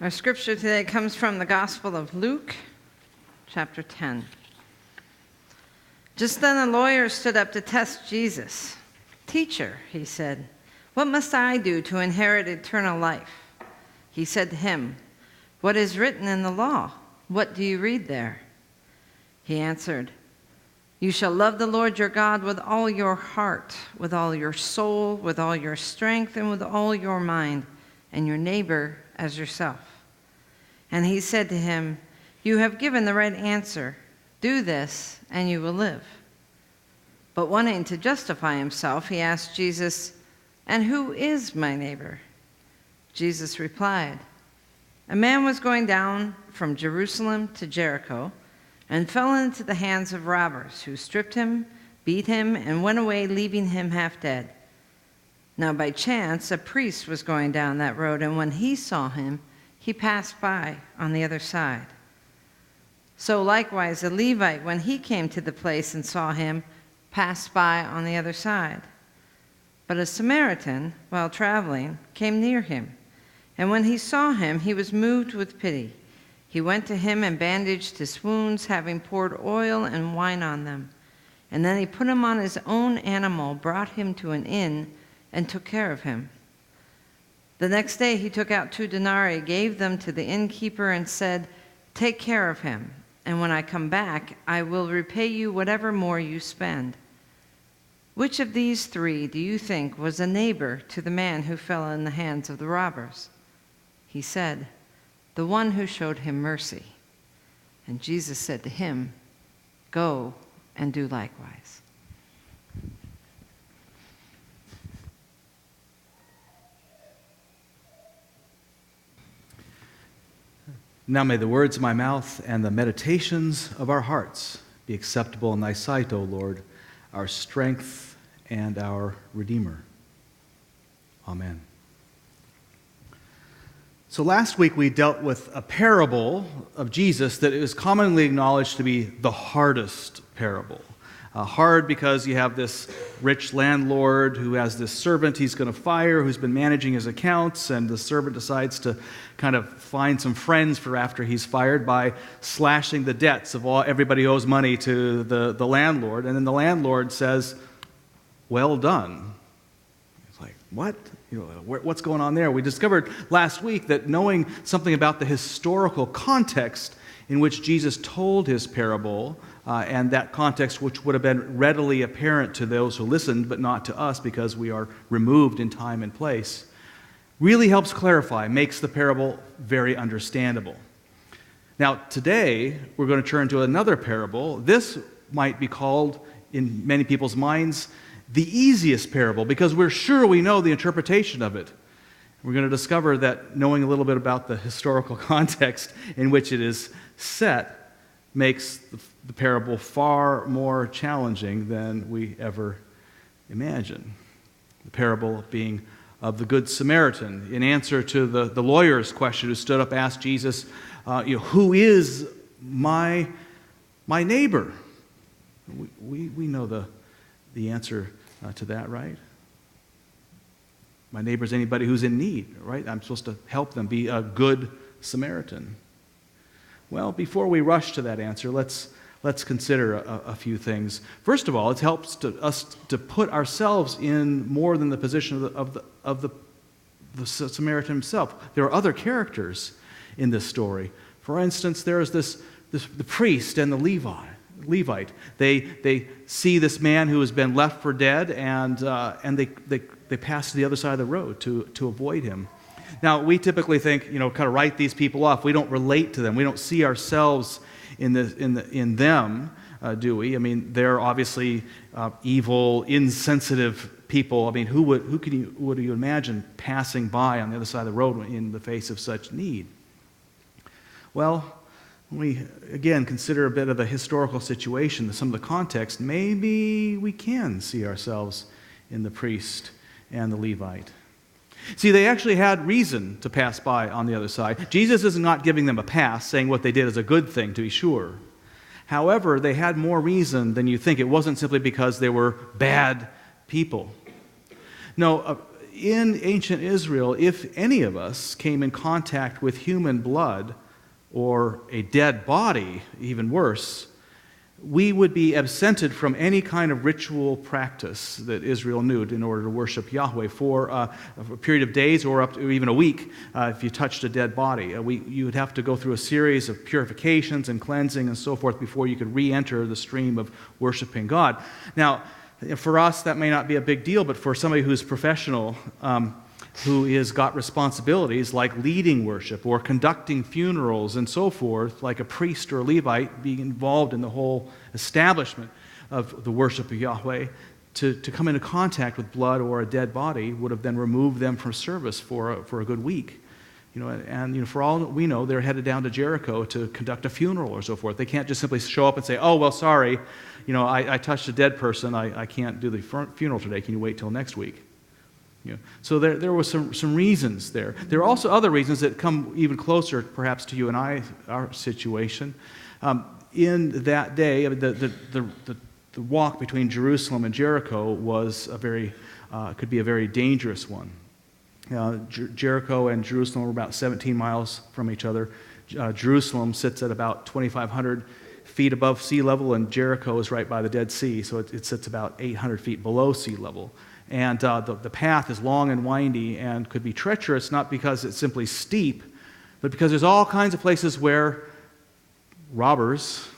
Our scripture today comes from the Gospel of Luke, chapter 10. Just then a lawyer stood up to test Jesus. "Teacher," he said, "what must I do to inherit eternal life?" He said to him, "What is written in the law? What do you read there?" He answered, "You shall love the Lord your God with all your heart, with all your soul, with all your strength, and with all your mind, and your neighbor as yourself." And he said to him, "You have given the right answer. Do this, and you will live." But wanting to justify himself, he asked Jesus, "And who is my neighbor?" Jesus replied, "A man was going down from Jerusalem to Jericho and fell into the hands of robbers, who stripped him, beat him, and went away, leaving him half dead. Now by chance a priest was going down that road, and when he saw him, he passed by on the other side. So likewise a Levite, when he came to the place and saw him, passed by on the other side. But a Samaritan, while traveling, came near him, and when he saw him, he was moved with pity. He went to him and bandaged his wounds, having poured oil and wine on them. And then he put him on his own animal, brought him to an inn, and took care of him. The next day he took out 2 denarii, gave them to the innkeeper, and said, 'Take care of him, and when I come back, I will repay you whatever more you spend.' Which of these 3 do you think was a neighbor to the man who fell in the hands of the robbers?" He said, "The one who showed him mercy." And Jesus said to him, "Go and do likewise." Now may the words of my mouth and the meditations of our hearts be acceptable in thy sight, O Lord, our strength and our Redeemer. Amen. So last week we dealt with a parable of Jesus that is commonly acknowledged to be the hardest parable. Hard because you have this rich landlord who has this servant he's going to fire, who's been managing his accounts, and the servant decides to kind of find some friends for after he's fired by slashing the debts of everybody who owes money to the landlord. And then the landlord says, "Well done." It's like, what? What's going on there? We discovered last week that knowing something about the historical context in which Jesus told his parable, and that context which would have been readily apparent to those who listened, but not to us because we are removed in time and place, really helps clarify, makes the parable very understandable. Now, today, we're going to turn to another parable. This might be called, in many people's minds, the easiest parable, because we're sure we know the interpretation of it. We're going to discover that knowing a little bit about the historical context in which it is set makes the parable far more challenging than we ever imagine. The parable being of the Good Samaritan. In answer to the lawyer's question who stood up and asked Jesus, "Who is my neighbor?" We know the answer to that, right? My neighbor is anybody who's in need, right? I'm supposed to help them, be a good Samaritan. Well, before we rush to that answer, let's consider a few things. First of all, it helps us to put ourselves in more than the position of the Samaritan himself. There are other characters in this story. For instance, there is the priest and the Levite. They see this man who has been left for dead, and they pass to the other side of the road to avoid him. Now, we typically think, kind of write these people off. We don't relate to them. We don't see ourselves in them, do we? I mean, they're obviously evil, insensitive people. I mean, who would you imagine passing by on the other side of the road in the face of such need? Well, when we, again, consider a bit of the historical situation, some of the context, maybe we can see ourselves in the priest and the Levite. See, they actually had reason to pass by on the other side. Jesus is not giving them a pass, saying what they did is a good thing, to be sure. However, they had more reason than you think. It wasn't simply because they were bad people. No, in ancient Israel, if any of us came in contact with human blood or a dead body, even worse, we would be absented from any kind of ritual practice that Israel knew in order to worship Yahweh for a period of days or up to even a week if you touched a dead body. You would have to go through a series of purifications and cleansing and so forth before you could re-enter the stream of worshiping God. Now, for us, that may not be a big deal, but for somebody who's professional, who has got responsibilities like leading worship or conducting funerals and so forth, like a priest or a Levite being involved in the whole establishment of the worship of Yahweh, to come into contact with blood or a dead body would have then removed them from service for a good week. And for all we know, they're headed down to Jericho to conduct a funeral or so forth. They can't just simply show up and say, "Oh, well, sorry, I touched a dead person. I can't do the funeral today. Can you wait till next week?" So there were some reasons there. There are also other reasons that come even closer, perhaps, to you and I, our situation. In that day, the walk between Jerusalem and Jericho was could be a very dangerous one. Jericho and Jerusalem were about 17 miles from each other. Jerusalem sits at about 2,500 feet above sea level, and Jericho is right by the Dead Sea, so it sits about 800 feet below sea level. And the path is long and windy and could be treacherous, not because it's simply steep, but because there's all kinds of places where robbers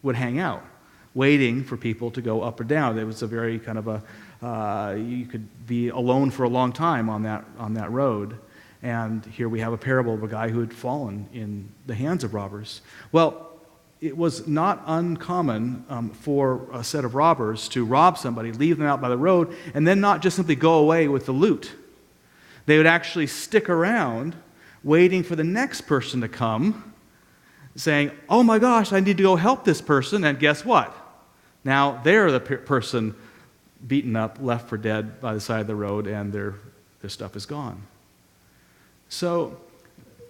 would hang out, waiting for people to go up or down. It was a very kind of you could be alone for a long time on that road. And here we have a parable of a guy who had fallen in the hands of robbers. Well, it was not uncommon for a set of robbers to rob somebody, leave them out by the road, and then not just simply go away with the loot. They would actually stick around waiting for the next person to come, saying, "Oh my gosh, I need to go help this person," and guess what? Now they're the person beaten up, left for dead by the side of the road, and their stuff is gone. So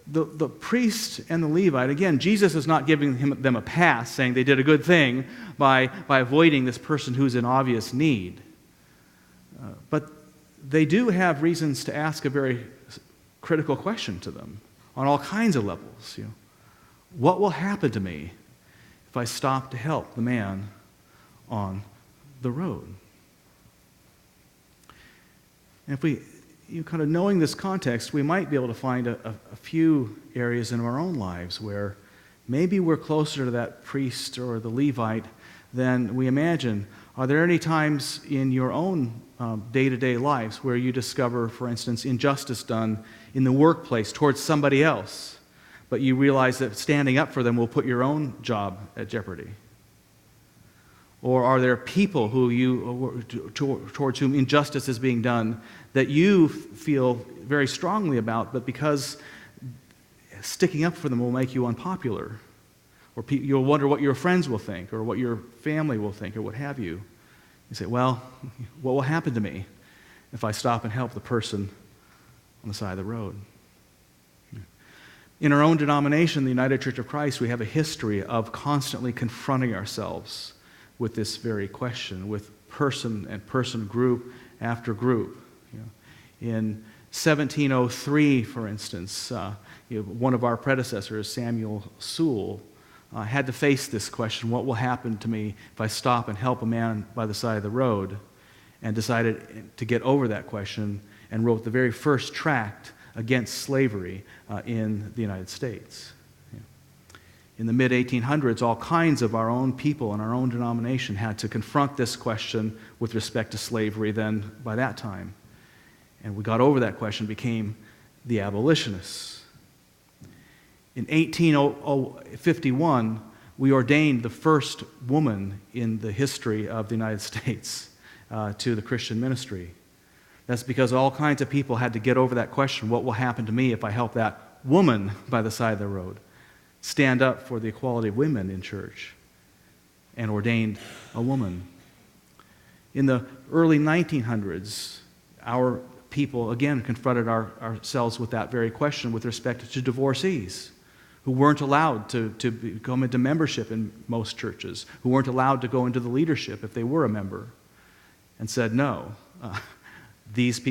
the priest and the Levite, again, Jesus is not giving them a pass, saying they did a good thing by avoiding this person who's in obvious need. But they do have reasons to ask a very critical question to them on all kinds of levels. What will happen to me if I stop to help the man on the road? And if we kind of knowing this context, we might be able to find a few areas in our own lives where maybe we're closer to that priest or the Levite than we imagine. Are there any times in your own day-to-day lives where you discover, for instance, injustice done in the workplace towards somebody else, but you realize that standing up for them will put your own job at jeopardy? Or are there people towards whom injustice is being done that you feel very strongly about, but because sticking up for them will make you unpopular? Or you'll wonder what your friends will think, or what your family will think, or what have you. You say, well, what will happen to me if I stop and help the person on the side of the road? In our own denomination, the United Church of Christ, we have a history of constantly confronting ourselves with this very question, with person and person, group after group. In 1703, for instance, one of our predecessors, Samuel Sewall, had to face this question: what will happen to me if I stop and help a man by the side of the road? And decided to get over that question and wrote the very first tract against slavery in the United States. In the mid-1800s, all kinds of our own people in our own denomination had to confront this question with respect to slavery then by that time. And we got over that question, became the abolitionists. In 1851, we ordained the first woman in the history of the United States to the Christian ministry. That's because all kinds of people had to get over that question: what will happen to me if I help that woman by the side of the road? Stand up for the equality of women in church, and ordained a woman. In the early 1900s, our people again confronted ourselves with that very question with respect to divorcees who weren't allowed to come into membership in most churches, who weren't allowed to go into the leadership if they were a member, and said no. These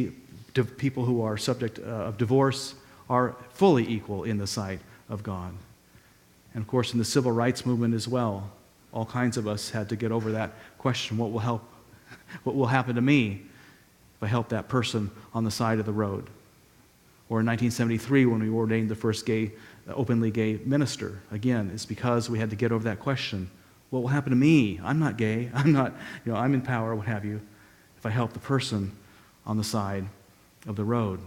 people who are subject of divorce are fully equal in the sight of God. And of course, in the civil rights movement as well, all kinds of us had to get over that question, what will happen to me if I help that person on the side of the road? Or in 1973, when we ordained the first openly gay minister, again, it's because we had to get over that question. What will happen to me? I'm not gay. I'm in power, what have you, if I help the person on the side of the road.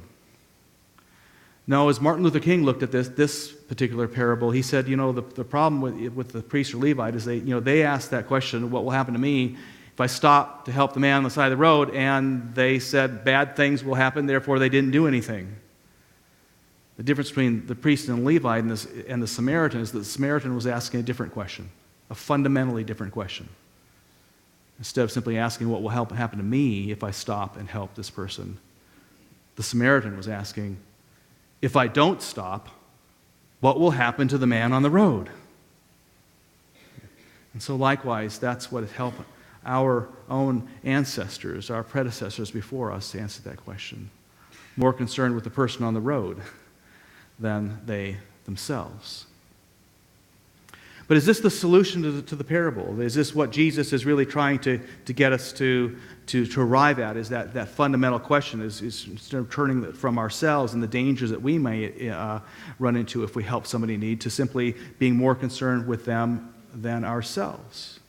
No, as Martin Luther King looked at this particular parable, he said, the problem with the priest or Levite is they asked that question, what will happen to me if I stop to help the man on the side of the road? And they said bad things will happen, therefore they didn't do anything. The difference between the priest and the Levite and the Samaritan is that the Samaritan was asking a different question, a fundamentally different question. Instead of simply asking what will happen to me if I stop and help this person, the Samaritan was asking, if I don't stop, what will happen to the man on the road? And so likewise, that's what helped our own ancestors, our predecessors before us, to answer that question. More concerned with the person on the road than they themselves. But is this the solution to the parable? Is this what Jesus is really trying to get us to arrive at? Is that fundamental question, is instead of turning from ourselves and the dangers that we may run into if we help somebody in need, to simply being more concerned with them than ourselves?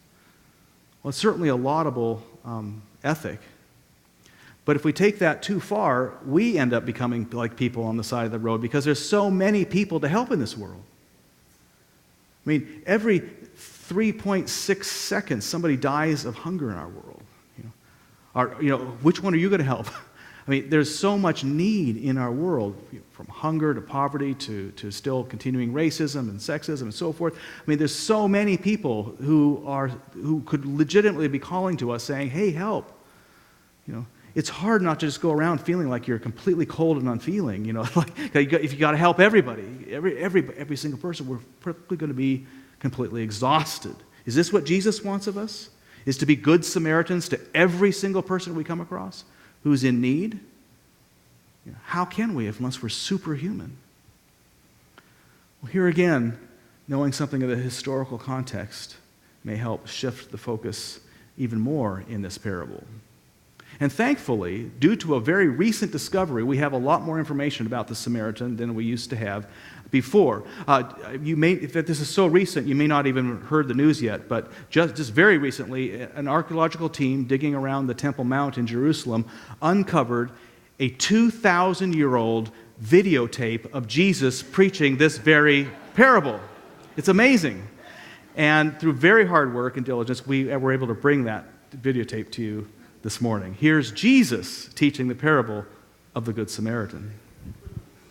Well, it's certainly a laudable ethic. But if we take that too far, we end up becoming like people on the side of the road, because there's so many people to help in this world. I mean, every 3.6 seconds, somebody dies of hunger in our world. Which one are you going to help? I mean, there's so much need in our world, from hunger to poverty to still continuing racism and sexism and so forth. I mean, there's so many people who could legitimately be calling to us saying, "Hey, help!" It's hard not to just go around feeling like you're completely cold and unfeeling. If you got to help everybody, every single person, we're probably going to be completely exhausted. Is this what Jesus wants of us? Is to be good Samaritans to every single person we come across who's in need? How can we unless we're superhuman? Well, here again, knowing something of the historical context may help shift the focus even more in this parable. And thankfully, due to a very recent discovery, we have a lot more information about the Samaritan than we used to have before. If this is so recent, you may not even heard the news yet, but just very recently, an archaeological team digging around the Temple Mount in Jerusalem uncovered a 2,000-year-old videotape of Jesus preaching this very parable. It's amazing. And through very hard work and diligence, we were able to bring that videotape to you this morning. Here's Jesus teaching the parable of the Good Samaritan.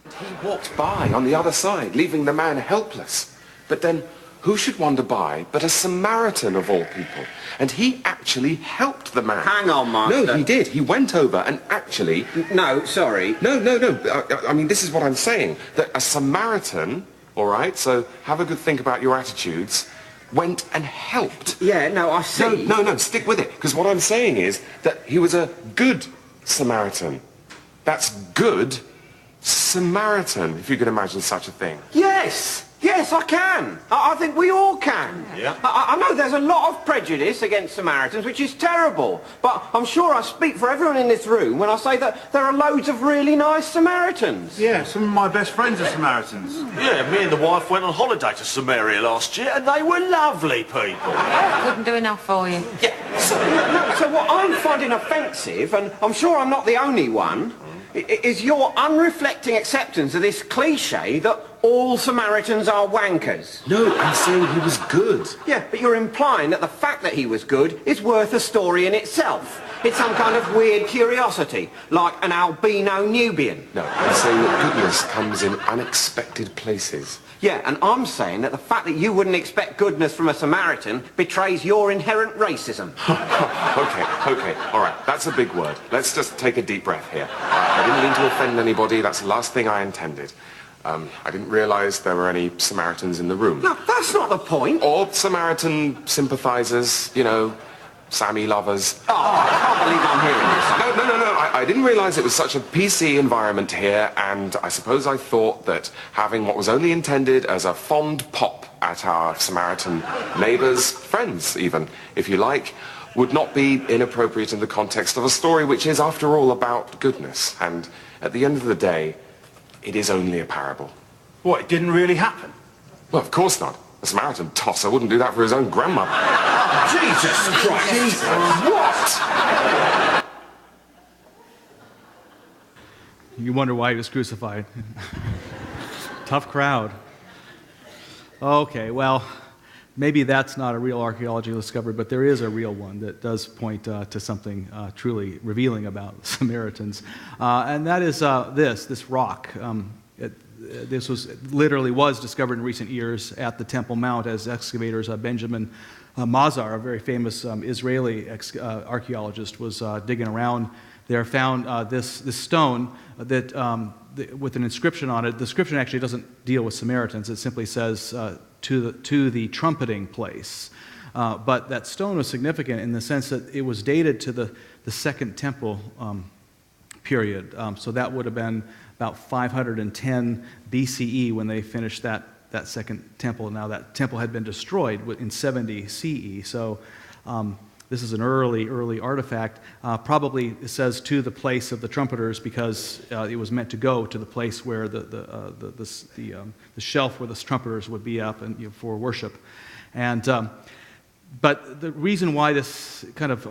He walked by on the other side, leaving the man helpless. But then, who should wander by but a Samaritan of all people? And he actually helped the man. Hang on, Master. No, he did. He went over and actually... No, sorry. No. I mean, this is what I'm saying. That a Samaritan, all right, so have a good think about your attitudes, went and helped. Yeah, no, I see. No, stick with it. Because what I'm saying is that he was a good Samaritan. That's good Samaritan, if you could imagine such a thing. Yes, I can. I think we all can. Yeah. I know there's a lot of prejudice against Samaritans, which is terrible. But I'm sure I speak for everyone in this room when I say that there are loads of really nice Samaritans. Yeah, some of my best friends are Samaritans. Yeah, me and the wife went on holiday to Samaria last year, and they were lovely people. Couldn't do enough for you. Yeah, so what I'm finding offensive, and I'm sure I'm not the only one, is your unreflecting acceptance of this cliche that all Samaritans are wankers. No, I'm saying he was good. Yeah, but you're implying that the fact that he was good is worth a story in itself. It's some kind of weird curiosity, like an albino Nubian. No, I'm saying that goodness comes in unexpected places. Yeah, and I'm saying that the fact that you wouldn't expect goodness from a Samaritan betrays your inherent racism. Okay, all right, that's a big word. Let's just take a deep breath here. I didn't mean to offend anybody. That's the last thing I intended. I didn't realize there were any Samaritans in the room. No, that's not the point. Or Samaritan sympathizers, Sammy lovers. Oh, I can't believe I'm hearing this. No. I didn't realize it was such a PC environment here, and I suppose I thought that having what was only intended as a fond pop at our Samaritan neighbors, friends even, if you like, would not be inappropriate in the context of a story which is, after all, about goodness. And at the end of the day, it is only a parable. What, it didn't really happen? Well, of course not. A Samaritan tosser wouldn't do that for his own grandmother. Jesus Christ! Jesus, what? You wonder why he was crucified. Tough crowd. Okay, well, maybe that's not a real archaeological discovery, but there is a real one that does point to something truly revealing about Samaritans. And that is this rock. This was discovered in recent years at the Temple Mount as excavators. Benjamin Mazar, a very famous Israeli archaeologist, was digging around there, found this stone that with an inscription on it. The inscription actually doesn't deal with Samaritans. It simply says to the trumpeting place. But that stone was significant in the sense that it was dated to the Second Temple period. So that would have been about 510 BCE when they finished that Second Temple. Now that temple had been destroyed in 70 CE. So this is an early artifact. Probably it says to the place of the trumpeters because it was meant to go to the place where the shelf where the trumpeters would be up and for worship. And but the reason why this kind of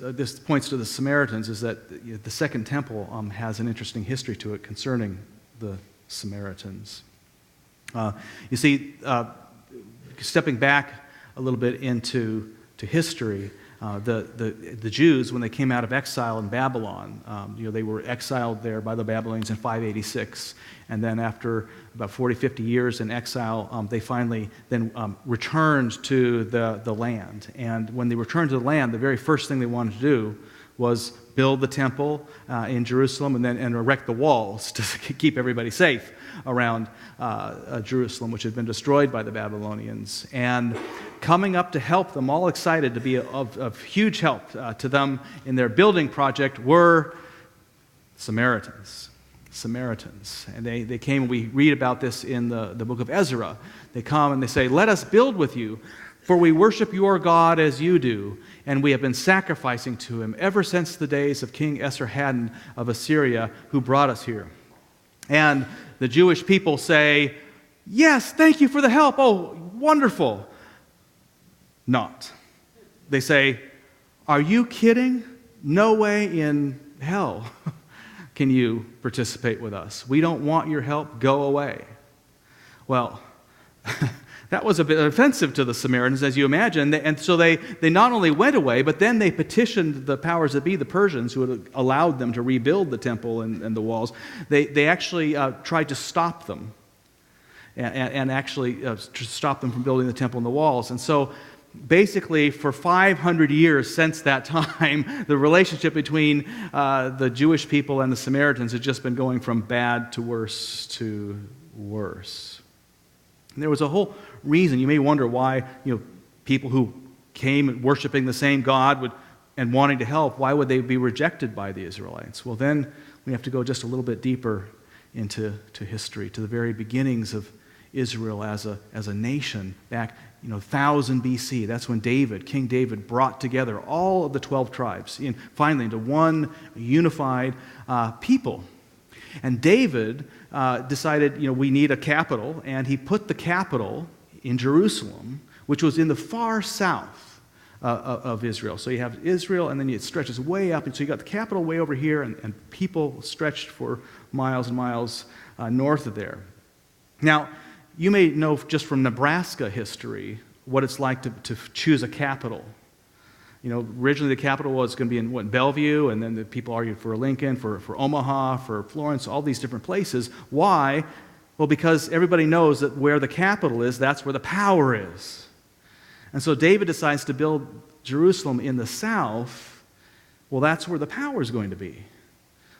this points to the Samaritans is that the Second Temple has an interesting history to it concerning the Samaritans. You see, stepping back a little bit into history, the Jews, when they came out of exile in Babylon, they were exiled there by the Babylonians in 586, and then after about 40, 50 years in exile, they finally then returned to the land. And when they returned to the land, the very first thing they wanted to do was build the temple in Jerusalem and erect the walls to keep everybody safe around Jerusalem, which had been destroyed by the Babylonians. And coming up to help them, all excited to be of huge help to them in their building project, were Samaritans. And they came, and we read about this in the book of Ezra. They come and they say, "Let us build with you, for we worship your God as you do, and we have been sacrificing to him ever since the days of King Esarhaddon of Assyria, who brought us here." And the Jewish people say, "Yes, thank you for the help. Oh, wonderful." Not. They say, "Are you kidding? No way in hell can you participate with us. We don't want your help. Go away." Well, that was a bit offensive to the Samaritans, as you imagine. And so they not only went away, but then they petitioned the powers that be, the Persians, who had allowed them to rebuild the temple and the walls. They actually tried to stop them and actually to stop them from building the temple and the walls. And so basically, for 500 years since that time, the relationship between the Jewish people and the Samaritans had just been going from bad to worse to worse. And there was a whole reason. You may wonder why people who came worshiping the same God and wanting to help, why would they be rejected by the Israelites? Well, then we have to go just a little bit deeper into history, to the very beginnings of Israel as a nation back 1000 BC. That's when King David brought together all of the 12 tribes finally into one unified people. And David decided, we need a capital, and he put the capital in Jerusalem, which was in the far south of Israel. So you have Israel, and then it stretches way up, and so you got the capital way over here, and people stretched for miles and miles north of there. Now, you may know just from Nebraska history what it's like to choose a capital. Originally the capital was going to be in Bellevue, and then the people argued for Lincoln, for Omaha, for Florence, all these different places. Why? Well, because everybody knows that where the capital is, that's where the power is. And so David decides to build Jerusalem in the south. Well, that's where the power is going to be.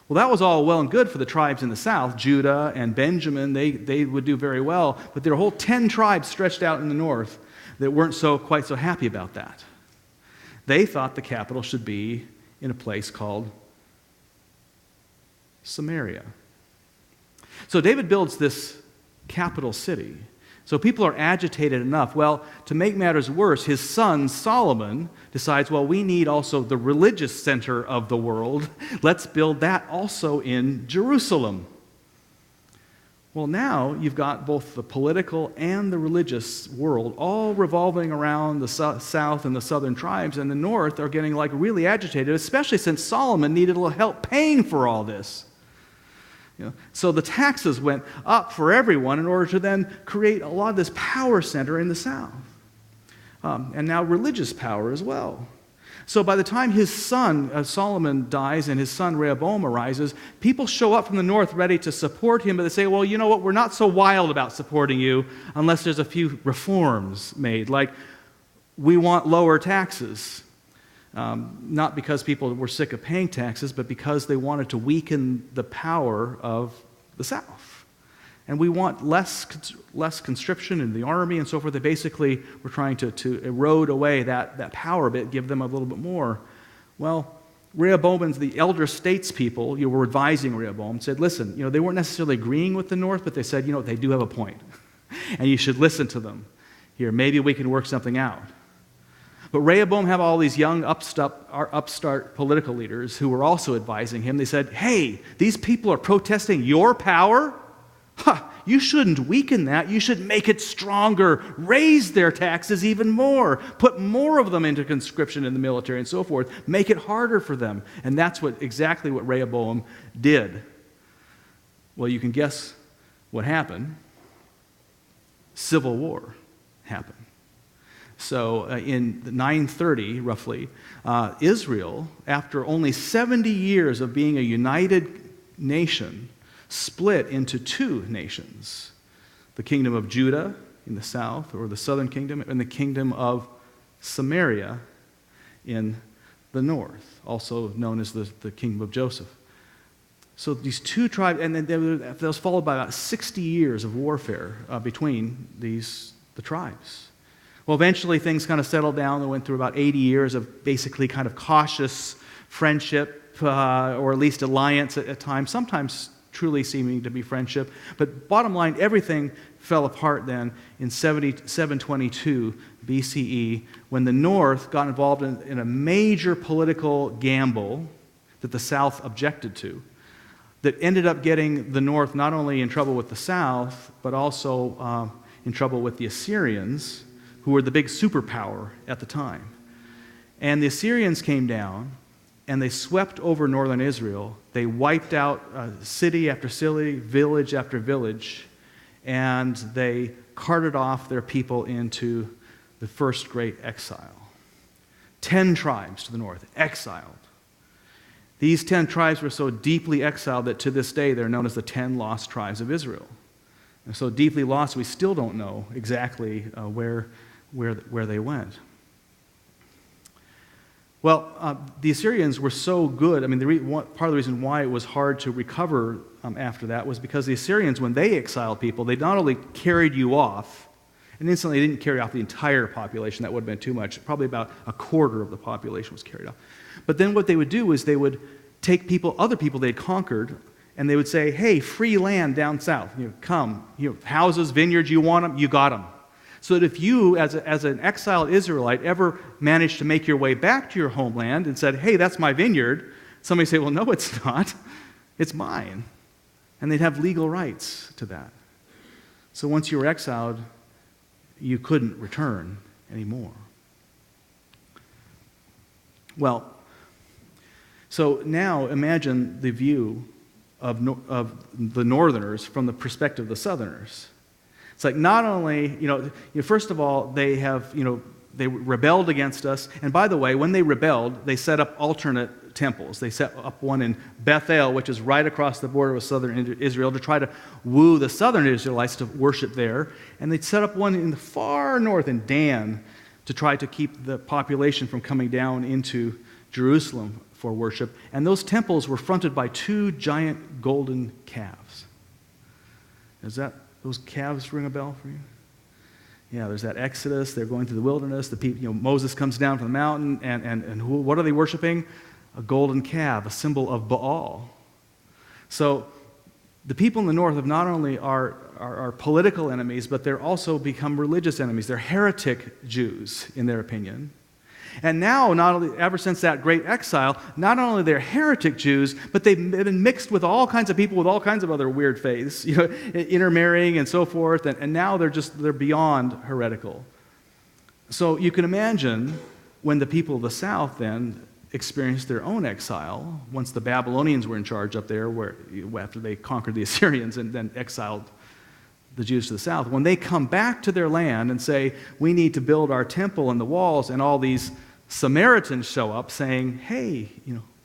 Well, that was all well and good for the tribes in the south. Judah and Benjamin, they would do very well, but there are a whole 10 tribes stretched out in the north that weren't quite so happy about that. They thought the capital should be in a place called Samaria. So David builds this capital city. So people are agitated enough. Well, to make matters worse, his son Solomon decides, well, we need also the religious center of the world. Let's build that also in Jerusalem. Well, now you've got both the political and the religious world all revolving around the south and the southern tribes, and the north are getting really agitated, especially since Solomon needed a little help paying for all this. So the taxes went up for everyone in order to then create a lot of this power center in the south. And now religious power as well. So by the time his son, Solomon, dies and his son Rehoboam arises, people show up from the north ready to support him, but they say, well, you know what, we're not so wild about supporting you unless there's a few reforms made, like we want lower taxes. Not because people were sick of paying taxes, but because they wanted to weaken the power of the South. And we want less conscription in the army and so forth. They basically were trying to erode away that power a bit, give them a little bit more. Well, Rehoboam and the elder statespeople, were advising Rehoboam, said, listen, they weren't necessarily agreeing with the north, but they said, they do have a point. And you should listen to them. Here, maybe we can work something out. But Rehoboam had all these young upstart political leaders who were also advising him. They said, hey, these people are protesting your power? You shouldn't weaken that. You should make it stronger. Raise their taxes even more. Put more of them into conscription in the military and so forth. Make it harder for them. And that's exactly what Rehoboam did. Well, you can guess what happened. Civil war happened. So in 930, roughly, Israel, after only 70 years of being a united nation, split into two nations. The kingdom of Judah in the south, or the southern kingdom, and the kingdom of Samaria in the north, also known as the kingdom of Joseph. So these two tribes, and then that was followed by about 60 years of warfare between the tribes. Well, eventually things kind of settled down. They went through about 80 years of basically kind of cautious friendship, or at least alliance at times, sometimes truly seeming to be friendship. But bottom line, everything fell apart then in 722 BCE when the north got involved in a major political gamble that the south objected to, that ended up getting the north not only in trouble with the south, but also in trouble with the Assyrians, who were the big superpower at the time. And the Assyrians came down, and they swept over northern Israel. They wiped out city after city, village after village, and they carted off their people into the first great exile. 10 tribes to the north, exiled. These 10 tribes were so deeply exiled that to this day they're known as the 10 lost tribes of Israel. And so deeply lost, we still don't know exactly where they went. Well, the Assyrians were so good. I mean, part of the reason why it was hard to recover after that was because the Assyrians, when they exiled people, they not only carried you off, and instantly they didn't carry off the entire population. That would have been too much. Probably about a quarter of the population was carried off. But then what they would do is they would take other people they'd conquered, and they would say, hey, free land down south. Come. Houses, vineyards, you want them, you got them. So that if you, as an exiled Israelite, ever managed to make your way back to your homeland and said, hey, that's my vineyard, somebody would say, well, no, it's not. It's mine. And they'd have legal rights to that. So once you were exiled, you couldn't return anymore. Well, so now imagine the view of the northerners from the perspective of the southerners. It's like not only, first of all, they rebelled against us. And by the way, when they rebelled, they set up alternate temples. They set up one in Bethel, which is right across the border with southern Israel, to try to woo the southern Israelites to worship there. And they set up one in the far north in Dan to try to keep the population from coming down into Jerusalem for worship. And those temples were fronted by two giant golden calves. Those calves ring a bell for you? Yeah, there's that Exodus. They're going through the wilderness. The people, Moses comes down from the mountain, and what are they worshiping? A golden calf, a symbol of Baal. So the people in the north have not only are political enemies, but they're also become religious enemies. They're heretic Jews, in their opinion. And now, not only ever since that great exile, not only they're heretic Jews, but they've been mixed with all kinds of people with all kinds of other weird faiths, intermarrying and so forth. And now they're beyond heretical. So you can imagine when the people of the south then experienced their own exile, once the Babylonians were in charge up there, after they conquered the Assyrians and then exiled the Jews to the south, when they come back to their land and say, we need to build our temple and the walls, and all these Samaritans show up saying, hey,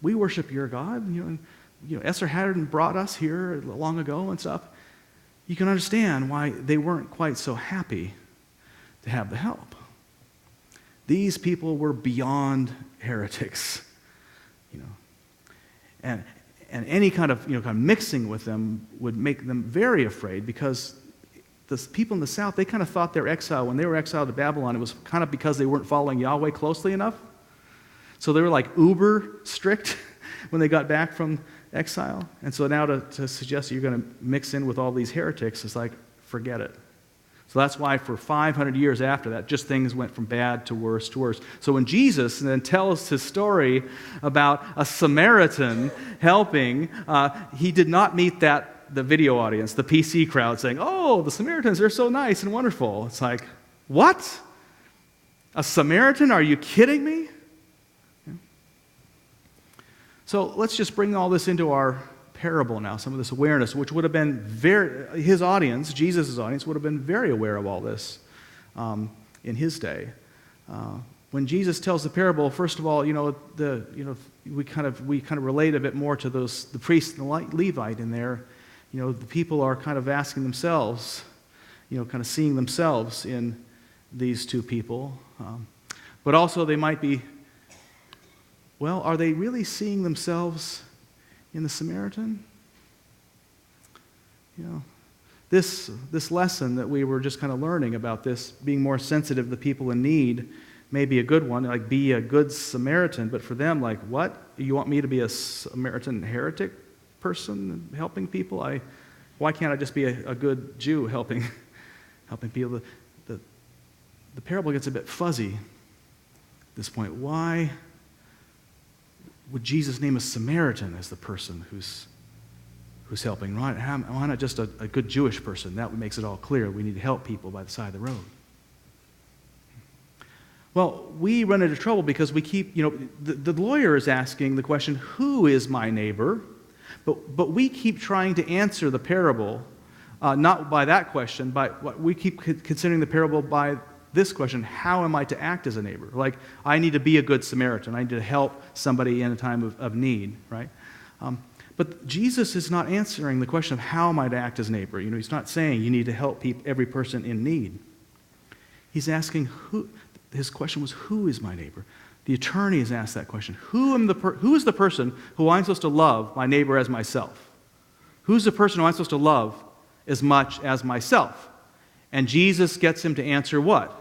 we worship your God, Esarhaddon brought us here long ago and stuff, you can understand why they weren't quite so happy to have the help. These people were beyond heretics, and any kind of mixing with them would make them very afraid, because the people in the south, they kind of thought their exile, when they were exiled to Babylon, it was kind of because they weren't following Yahweh closely enough. So they were like uber strict when they got back from exile. And so now to suggest that you're going to mix in with all these heretics is like, forget it. So that's why for 500 years after that, just things went from bad to worse to worse. So when Jesus then tells his story about a Samaritan helping, he did not meet the video audience, the PC crowd, saying, oh, the Samaritans, they're so nice and wonderful. It's like, what? A Samaritan? Are you kidding me? Yeah. So let's just bring all this into our parable now, some of this awareness, which would have been his audience, Jesus' audience, would have been very aware of all this in his day. When Jesus tells the parable, first of all, we kind of relate a bit more to the priest and the Levite in there. The people are kind of asking themselves, kind of seeing themselves in these two people. But also they might be, well, are they really seeing themselves in the Samaritan? This lesson that we were just kind of learning about this, being more sensitive to people in need, may be a good one, like be a good Samaritan. But for them, like, what? You want me to be a Samaritan heretic person helping people? Why can't I just be a good Jew helping people? The parable gets a bit fuzzy at this point. Why would Jesus name a Samaritan as the person who's helping? Why not just a good Jewish person? That makes it all clear. We need to help people by the side of the road. Well, we run into trouble because we keep, the lawyer is asking the question, who is my neighbor? But we keep trying to answer the parable, not by that question, but we keep considering the parable by this question: how am I to act as a neighbor? Like, I need to be a good Samaritan. I need to help somebody in a time of need, right? But Jesus is not answering the question of how am I to act as a neighbor. He's not saying you need to help every person in need. He's asking his question was, who is my neighbor? The attorney has asked that question. Who is the person who I'm supposed to love my neighbor as myself? Who's the person who I'm supposed to love as much as myself? And Jesus gets him to answer what?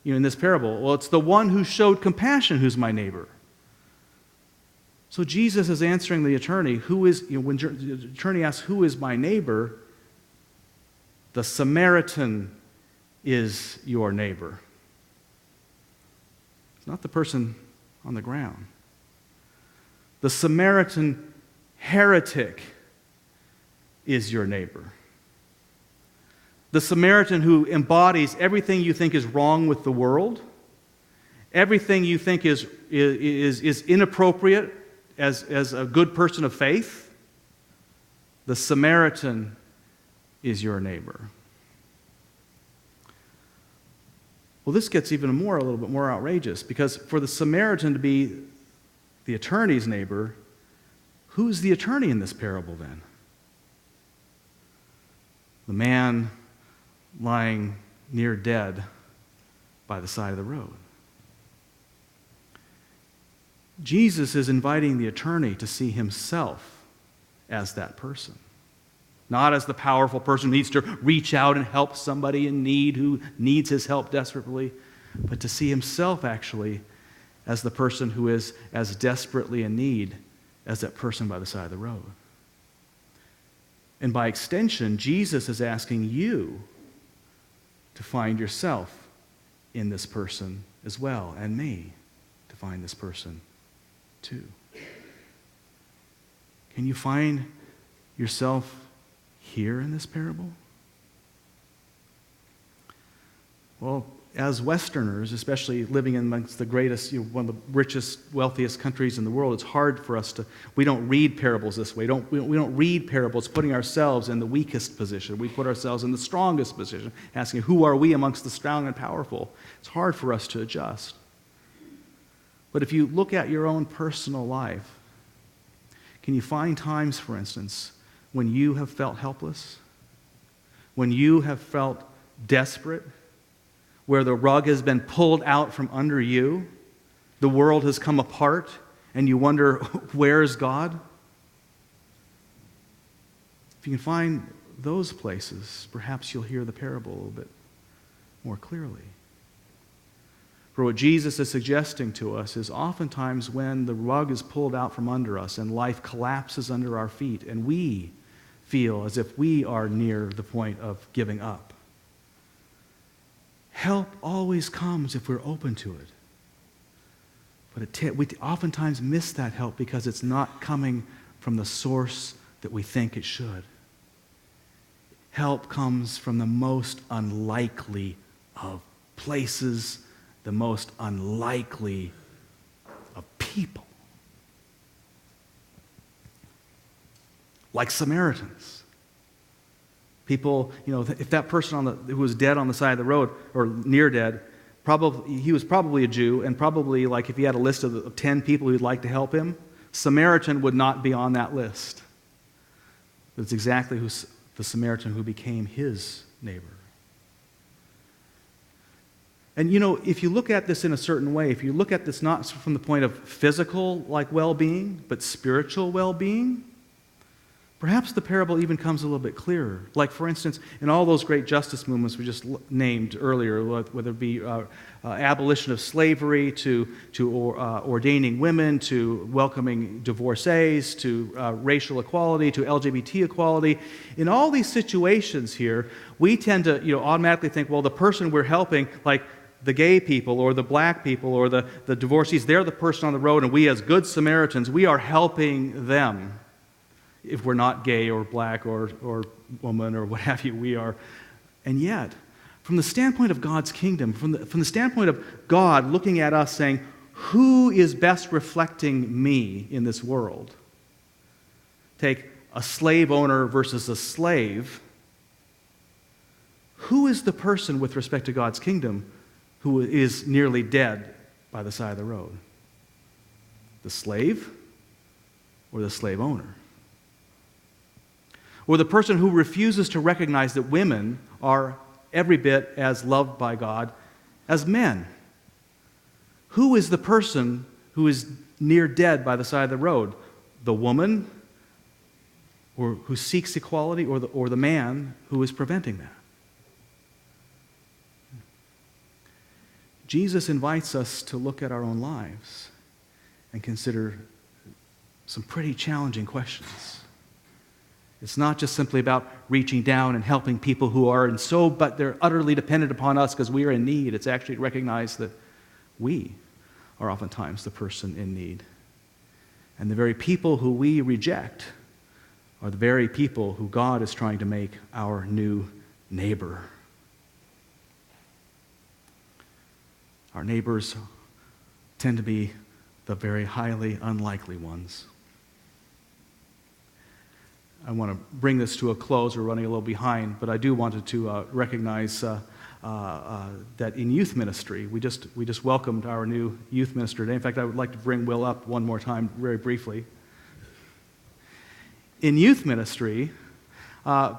In this parable, well, it's the one who showed compassion who's my neighbor. So Jesus is answering the attorney, when the attorney asks, who is my neighbor? The Samaritan is your neighbor. It's not the person on the ground. The Samaritan heretic is your neighbor. The Samaritan who embodies everything you think is wrong with the world, everything you think is inappropriate as a good person of faith, the Samaritan is your neighbor. Well, this gets even a little bit more outrageous, because for the Samaritan to be the attorney's neighbor, who's the attorney in this parable then? The man lying near dead by the side of the road. Jesus is inviting the attorney to see himself as that person. not as the powerful person who needs to reach out and help somebody in need who needs his help desperately, but to see himself actually as the person who is as desperately in need as that person by the side of the road. And by extension, Jesus is asking you to find yourself in this person as well, and me to find this person too. Can you find yourself here in this parable? Well, as Westerners, especially living amongst the greatest, one of the richest, wealthiest countries in the world, it's hard for us to, we don't read parables this way. We don't read parables putting ourselves in the weakest position. We put ourselves in the strongest position, asking, who are we amongst the strong and powerful? It's hard for us to adjust. But if you look at your own personal life, can you find times, for instance, when you have felt helpless? When you have felt desperate? Where the rug has been pulled out from under you, the world has come apart, and you wonder, where is God? If you can find those places, perhaps you'll hear the parable a little bit more clearly. For what Jesus is suggesting to us is oftentimes when the rug is pulled out from under us and life collapses under our feet and we feel as if we are near the point of giving up, help always comes if we're open to it. But we oftentimes miss that help because it's not coming from the source that we think it should. Help comes from the most unlikely of places, the most unlikely of people. Like Samaritans. People, if that person who was dead on the side of the road, or near dead, he was probably a Jew, and probably, like, if he had a list of 10 people who'd like to help him, Samaritan would not be on that list. But it's exactly the Samaritan who became his neighbor. And if you look at this in a certain way, if you look at this not from the point of physical, well-being, but spiritual well-being, perhaps the parable even comes a little bit clearer. Like, for instance, in all those great justice movements we just named earlier, whether it be abolition of slavery, to ordaining women, to welcoming divorcees, to racial equality, to LGBT equality, in all these situations here, we tend to automatically think, well, the person we're helping, like the gay people or the black people or the divorcees, they're the person on the road, and we as good Samaritans, we are helping them. If we're not gay or black or woman or what have you, we are. And yet, from the standpoint of God's kingdom, from the standpoint of God looking at us saying, who is best reflecting me in this world? Take a slave owner versus a slave. Who is the person with respect to God's kingdom who is nearly dead by the side of the road? The slave or the slave owner? Or the person who refuses to recognize that women are every bit as loved by God as men? Who is the person who is near dead by the side of the road? The woman or who seeks equality, or the man who is preventing that? Jesus invites us to look at our own lives and consider some pretty challenging questions. It's not just simply about reaching down and helping people who are but they're utterly dependent upon us because we are in need. It's actually to recognize that we are oftentimes the person in need. And the very people who we reject are the very people who God is trying to make our new neighbor. Our neighbors tend to be the very highly unlikely ones. I want to bring this to a close. We're running a little behind, but I do wanted to recognize that in youth ministry, we just welcomed our new youth minister today. In fact, I would like to bring Will up one more time very briefly. In youth ministry,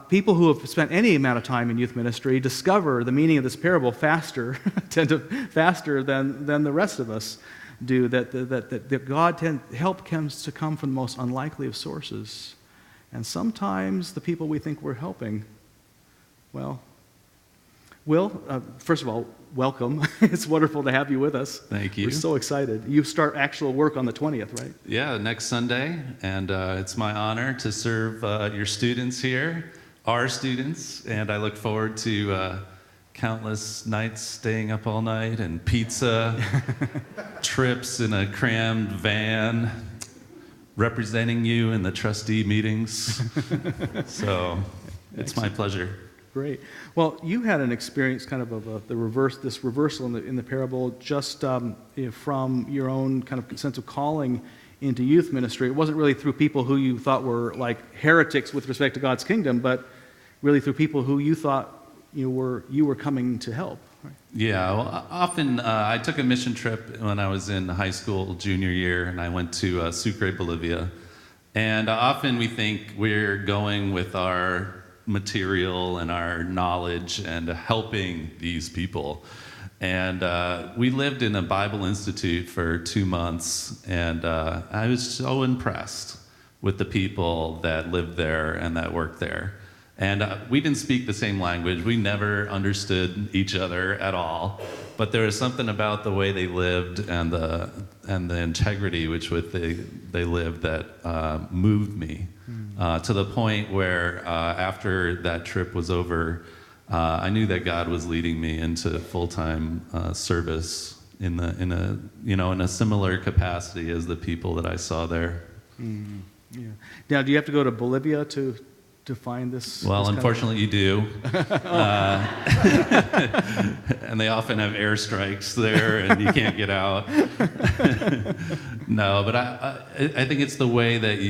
people who have spent any amount of time in youth ministry discover the meaning of this parable faster than the rest of us do, that God help tends to come from the most unlikely of sources. And sometimes the people we think we're helping, well, Will, first of all, welcome. It's wonderful to have you with us. Thank you. We're so excited. You start actual work on the 20th, right? Yeah, next Sunday, and it's my honor to serve your students here, our students, and I look forward to countless nights staying up all night and pizza, trips in a crammed van, representing you in the trustee meetings. So it's my pleasure. Great. Well, you had an experience kind of this reversal in the parable just from your own kind of sense of calling into youth ministry. It wasn't really through people who you thought were like heretics with respect to God's kingdom, but really through people who you thought you were coming to help. Right? Yeah, well, often I took a mission trip when I was in high school junior year, and I went to Sucre, Bolivia. And often we think we're going with our material and our knowledge and helping these people. And we lived in a Bible Institute for 2 months, and I was so impressed with the people that lived there and that worked there. And we didn't speak the same language. We never understood each other at all. But there was something about the way they lived and the integrity which with they lived that moved me to the point where after that trip was over, I knew that God was leading me into full-time service in a similar capacity as the people that I saw there. Mm, yeah. Now, do you have to go to Bolivia to find this? Well, this unfortunately, you do. And they often have airstrikes there, and you can't get out. No, but I think it's the way that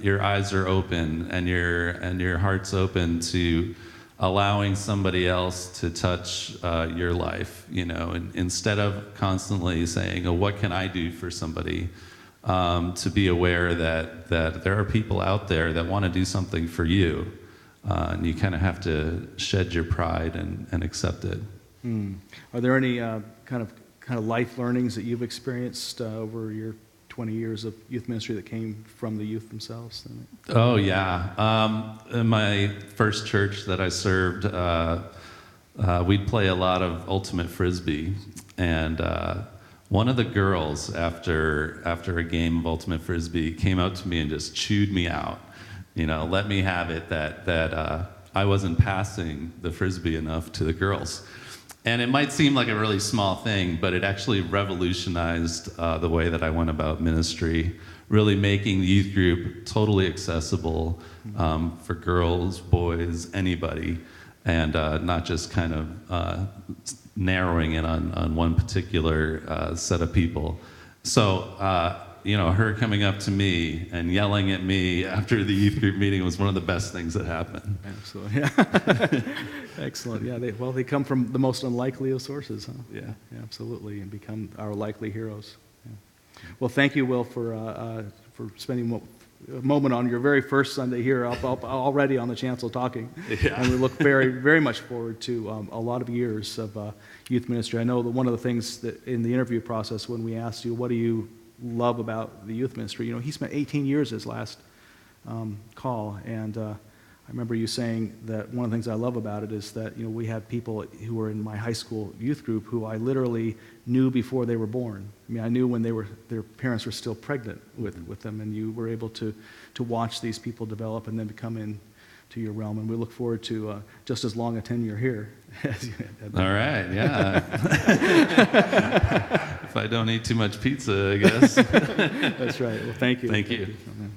your eyes are open and your heart's open to allowing somebody else to touch your life. And instead of constantly saying, "Oh, what can I do for somebody?" To be aware that there are people out there that want to do something for you, and you kind of have to shed your pride and accept it. Are there any kind of life learnings that you've experienced over your 20 years of youth ministry that came from the youth themselves? Oh yeah, in my first church that I served, we'd play a lot of ultimate frisbee, and one of the girls, after a game of ultimate frisbee, came up to me and just chewed me out. Let me have it that I wasn't passing the frisbee enough to the girls. And it might seem like a really small thing, but it actually revolutionized the way that I went about ministry, really making the youth group totally accessible for girls, boys, anybody, and not just kind of narrowing it on one particular set of people. So, her coming up to me and yelling at me after the youth group meeting was one of the best things that happened. Absolutely, yeah. Excellent, yeah. They come from the most unlikely of sources, huh? Yeah. Yeah, absolutely, and become our likely heroes. Yeah. Well, thank you, Will, for spending a moment on your very first Sunday here, up already on the chancel talking. Yeah. And we look very, very much forward to a lot of years of youth ministry. I know that one of the things that in the interview process when we asked you, what do you love about the youth ministry? He spent 18 years his last call, and I remember you saying that one of the things I love about it is that we had people who were in my high school youth group who I literally knew before they were born. I mean, I knew when their parents were still pregnant with them, and you were able to watch these people develop and then come into your realm. And we look forward to just as long a tenure here as you had. All right, yeah. If I don't eat too much pizza, I guess. That's right. Well, thank you. Thank you. Amen.